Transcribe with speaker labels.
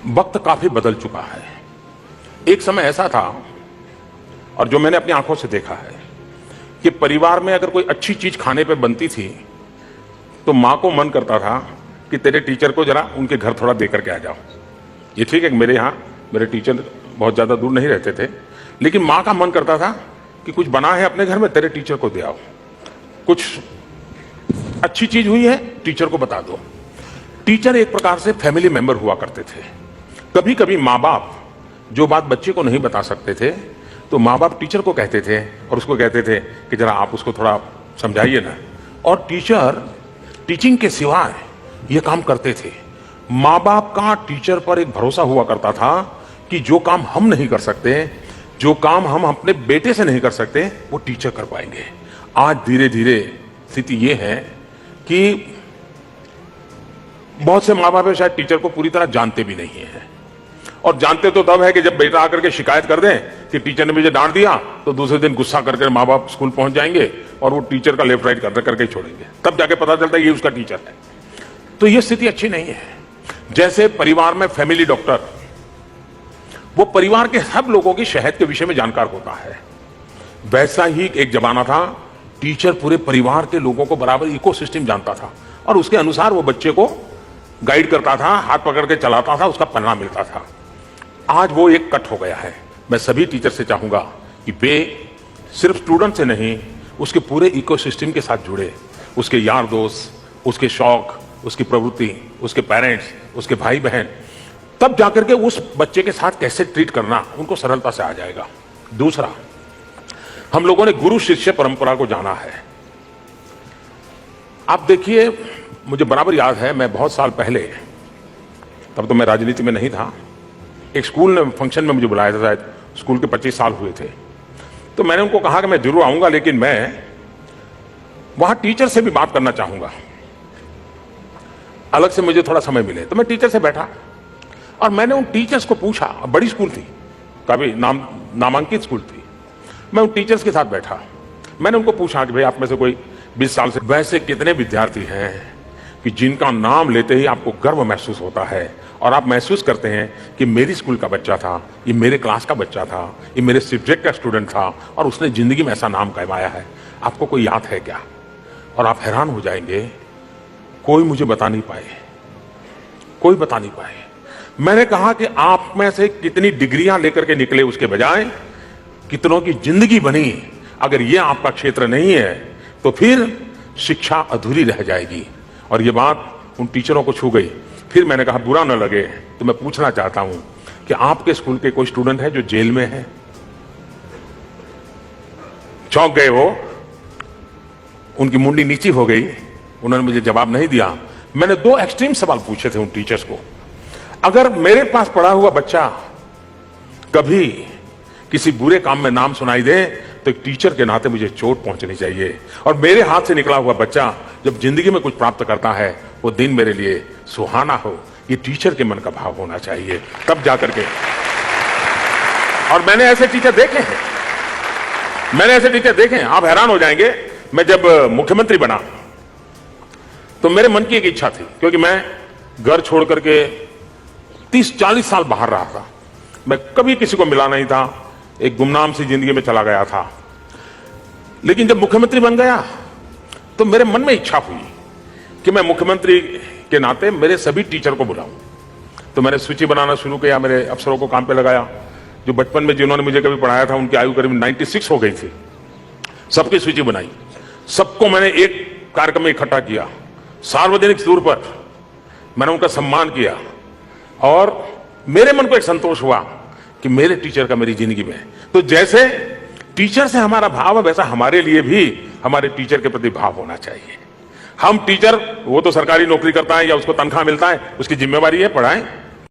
Speaker 1: वक्त काफी बदल चुका है। एक समय ऐसा था, और जो मैंने अपनी आंखों से देखा है, कि परिवार में अगर कोई अच्छी चीज खाने पे बनती थी तो मां को मन करता था कि तेरे टीचर को जरा उनके घर थोड़ा दे करके आ जाओ। ये ठीक है कि मेरे यहाँ मेरे टीचर बहुत ज्यादा दूर नहीं रहते थे, लेकिन मां का मन करता था कि कुछ बना है अपने घर में, तेरे टीचर को दे आओ, कुछ अच्छी चीज हुई है टीचर को बता दो। टीचर एक प्रकार से फैमिली मेंबर हुआ करते थे। कभी कभी माँ बाप जो बात बच्चे को नहीं बता सकते थे तो माँ बाप टीचर को कहते थे और उसको कहते थे कि जरा आप उसको थोड़ा समझाइए ना, और टीचर टीचिंग के सिवाय ये काम करते थे। माँ बाप का टीचर पर एक भरोसा हुआ करता था कि जो काम हम नहीं कर सकते, जो काम हम अपने बेटे से नहीं कर सकते, वो टीचर कर पाएंगे। आज धीरे धीरे स्थिति ये है कि बहुत से माँ बाप शायद टीचर को पूरी तरह जानते भी नहीं है, और जानते तो तब है कि जब बेटा आकर के शिकायत कर दे कि टीचर ने मुझे डांट दिया, तो दूसरे दिन गुस्सा करके माँ बाप स्कूल पहुंच जाएंगे और वो टीचर का लेफ्ट राइट करके छोड़ेंगे, तब जाके पता चलता है ये उसका टीचर है। तो ये स्थिति अच्छी नहीं है। जैसे परिवार में फैमिली डॉक्टर, वो परिवार के सब लोगों की सेहत के विषय में जानकार होता है, वैसा ही एक जमाना था, टीचर पूरे परिवार के लोगों को बराबर इकोसिस्टम जानता था और उसके अनुसार वो बच्चे को गाइड करता था, हाथ पकड़ के चलाता था, उसका परिणाम मिलता था। आज वो एक कट हो गया है। मैं सभी टीचर से चाहूंगा कि वे सिर्फ स्टूडेंट से नहीं, उसके पूरे इकोसिस्टम के साथ जुड़े, उसके यार दोस्त, उसके शौक, उसकी प्रवृत्ति, उसके पेरेंट्स, उसके भाई बहन, तब जाकर के उस बच्चे के साथ कैसे ट्रीट करना उनको सरलता से आ जाएगा। दूसरा, हम लोगों ने गुरु शिष्य परंपरा को जाना है। आप देखिए, मुझे बराबर याद है, मैं बहुत साल पहले, तब तो मैं राजनीति में नहीं था, एक स्कूल ने फंक्शन में मुझे बुलाया था, शायद स्कूल के 25 साल हुए थे। तो मैंने उनको कहा कि मैं जरूर आऊंगा, लेकिन मैं वहां टीचर से भी बात करना चाहूंगा, अलग से मुझे थोड़ा समय मिले। तो मैं टीचर से बैठा और मैंने उन टीचर्स को पूछा, बड़ी स्कूल थी, काफी नामांकित स्कूल थी। मैं उन टीचर्स के साथ बैठा, मैंने उनको पूछा कि भाई आप में से कोई 20 साल से वैसे कितने विद्यार्थी हैं कि जिनका नाम लेते ही आपको गर्व महसूस होता है और आप महसूस करते हैं कि मेरी स्कूल का बच्चा था, ये मेरे क्लास का बच्चा था, ये मेरे सब्जेक्ट का स्टूडेंट था और उसने जिंदगी में ऐसा नाम कमाया है। आपको कोई याद है क्या? और आप हैरान हो जाएंगे, कोई मुझे बता नहीं पाए, कोई बता नहीं पाए। मैंने कहा कि आप में से कितनी डिग्रियां लेकर के निकले उसके बजाय कितनों की जिंदगी बनी। अगर ये आपका क्षेत्र नहीं है तो फिर शिक्षा अधूरी रह जाएगी। और ये बात उन टीचरों को छू गई। फिर मैंने कहा बुरा न लगे तो मैं पूछना चाहता हूं कि आपके स्कूल के कोई स्टूडेंट है जो जेल में है? चौंक गए वो, उनकी मुंडी नीची हो गई, उन्होंने मुझे जवाब नहीं दिया। मैंने 2 एक्सट्रीम सवाल पूछे थे उन टीचर्स को। अगर मेरे पास पढ़ा हुआ बच्चा कभी किसी बुरे काम में नाम सुनाई दे तो एक टीचर के नाते मुझे चोट पहुंचनी चाहिए, और मेरे हाथ से निकला हुआ बच्चा जब जिंदगी में कुछ प्राप्त करता है वो दिन मेरे लिए सुहाना हो, ये टीचर के मन का भाव होना चाहिए, तब जाकर के। और मैंने ऐसे टीचर देखे हैं, मैंने ऐसे टीचर देखे हैं, आप हैरान हो जाएंगे। मैं जब मुख्यमंत्री बना तो मेरे मन की एक इच्छा थी, क्योंकि मैं घर छोड़ करके 30-40 साल बाहर रहा था, मैं कभी किसी को मिला नहीं था, एक गुमनाम सी जिंदगी में चला गया था। लेकिन जब मुख्यमंत्री बन गया तो मेरे मन में इच्छा हुई कि मैं मुख्यमंत्री के नाते मेरे सभी टीचर को बुलाऊं। तो मैंने सूची बनाना शुरू किया, मेरे अफसरों को काम पे लगाया। जो बचपन में जिन्होंने मुझे कभी पढ़ाया था उनकी आयु करीब 96 हो गई थी, सबकी सूची बनाई, सबको मैंने एक कार्यक्रम में इकट्ठा किया, सार्वजनिक तौर पर मैंने उनका सम्मान किया, और मेरे मन को एक संतोष हुआ कि मेरे टीचर का मेरी जिंदगी में। तो जैसे टीचर से हमारा भाव है वैसा हमारे लिए भी हमारे टीचर के प्रति भाव होना चाहिए। हम टीचर, वो तो सरकारी नौकरी करता है या उसको तनख्वाह मिलता है, उसकी जिम्मेवारी है पढ़ाएं,